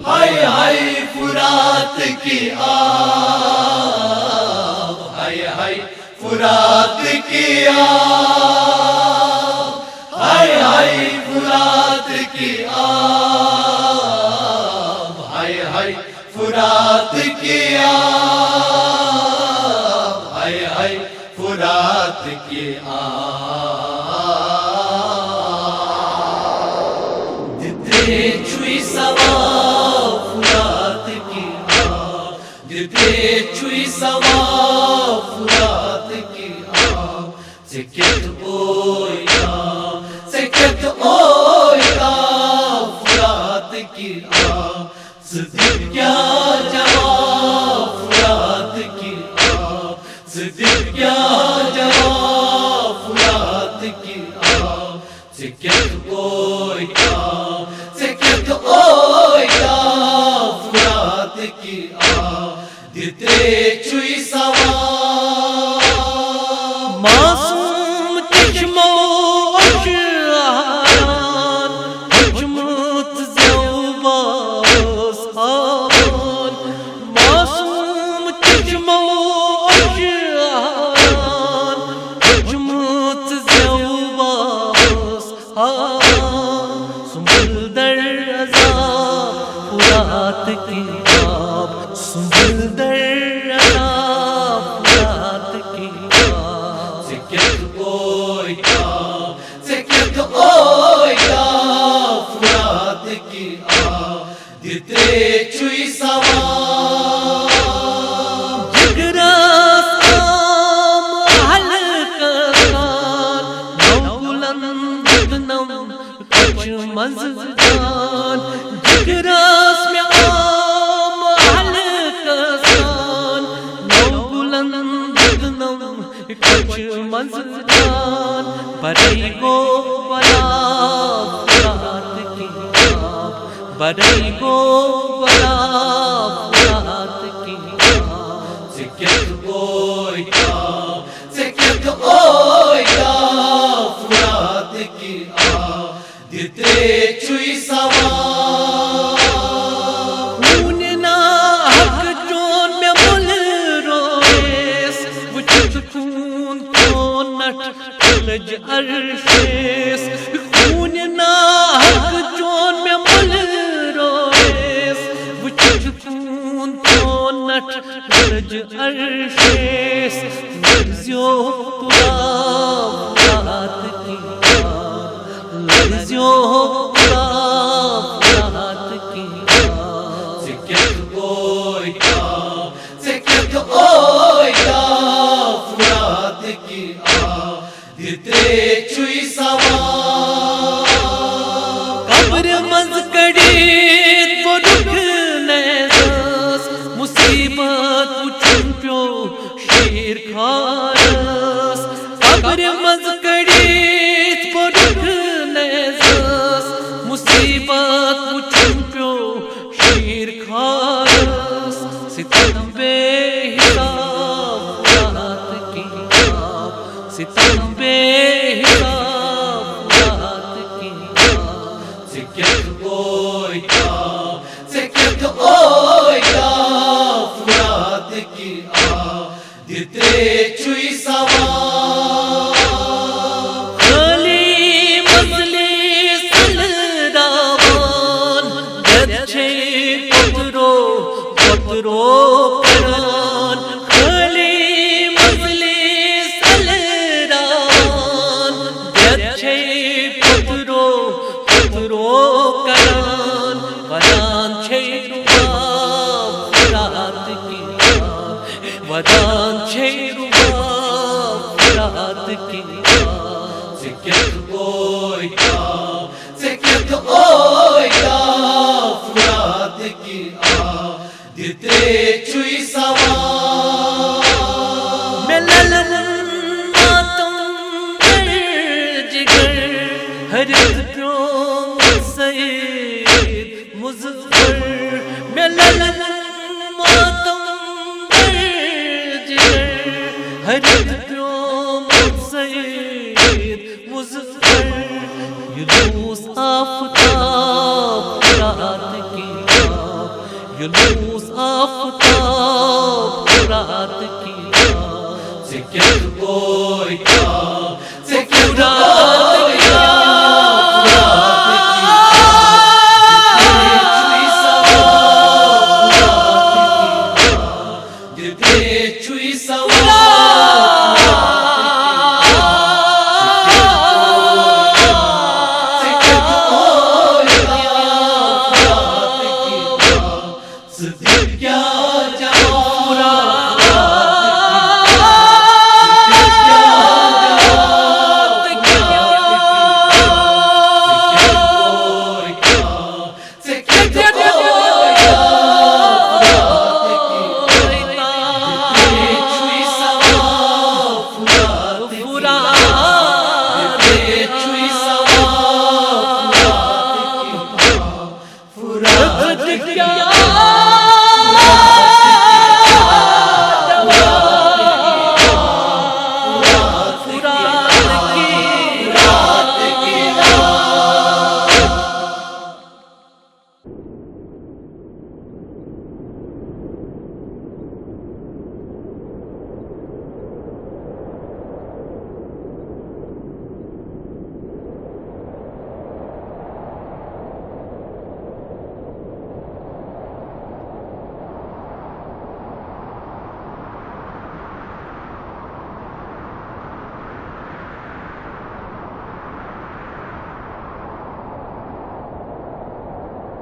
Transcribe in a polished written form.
ہائے ہائے فرات کی آب، ہائے ہائے فرات کی آب، ہائے ہائے فرات کی آب، ہائے ہائے فرات کی آب، ہائے ہائے فرات کی آب، دیتے چھوئی سوا فرات کی آب، دیتے چھوئی سوا فرات کی آب، سکت اویا سکت اویا فرات کی آب، صدق کیا جواب فرات کی آب، صدق کیا جواب فرات کی آب، سکت اویا سکت اویا فرات کی آب، دیتے چھوئی سوا معصوم چشمو اشعاران حجمت زیوبا اصحابان، معصوم چشمو اشعاران حجمت زیوبا اصحابان، سنبل در عذاب فرات کی آب، سنبل در عذاب فرات کی آب، سکت اویا سکت اویا فرات کی آب، دیتے چھوئی سوا جگراس عام حلقان، نو بلند نم کچھ مزدان، جگراس میں عام حلقان، نو بلند نم کچھ مزدان، بڑی گو بلا فرات کی آب، بڑی گو بلا فرات کی آب، سکت اویا سکت اویا فرات کی آب، دیتے چھوئی سوا خون ناحق جون میں مل رویس، وجود خون کو نٹ لج عرشیس، خون ناحق جون میں مل رویس، وجود خون کو نٹ لج عرشیس، لرزیو قرآن فرات کی آب، لرزیو قرآن فرات کی آب، سکت اویا سکت اویا فرات کی آب، دیتے چھوئی سوا قبر مز کڑیت وہ رکھ نیزاس، مصیبت پچھن پیو شیر کھارس، قبر مز کڑیت وہ رکھ نیزاس، مصیبت پچھن پیو شیر کھارس، ستم بے حساب فرات کی آب، ستم بے حساب فرات کی آب، سکت اویا سکت اویا فرات کی آب، دیتے چھوئی سوا خالی مجلس الراوان، گچھے پترو پترو کران، خالی مجلس الراوان، گچھے پترو پترو کران، ودان چھے رباب فرات کی آب، ودان چھے رباب فرات کی آب، سکت اویا سکت اویا فرات کی آب، دیتے چھوئی سوا ملل ماتم در جگر، ہر پیو سید مظفر، ملل ماتم در جگر، ہر پیو سید مظفر، یلوس آفتاب رات کی یونس آفتاب رات کی بات سے کس کو